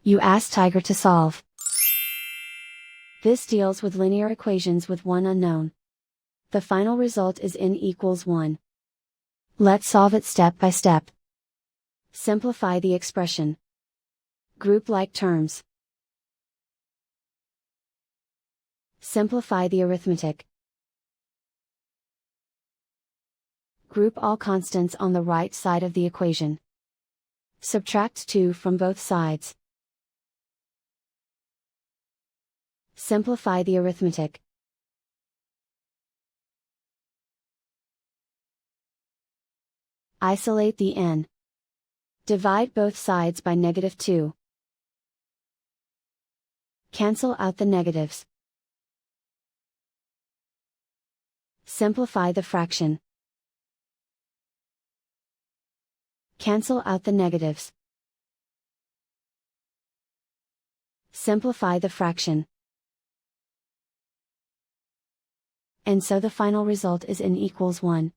You ask Tiger to solve. This deals with linear equations with one unknown. The final result is n equals 1. Let's solve it step by step. Simplify the expression. Group like terms. Simplify the arithmetic. Group all constants on the right side of the equation. Subtract 2 from both sides. Simplify the arithmetic. Isolate the n. Divide both sides by -2. Cancel out the negatives. Simplify the fraction. Cancel out the negatives. Simplify the fraction. And so the final result is n equals 1.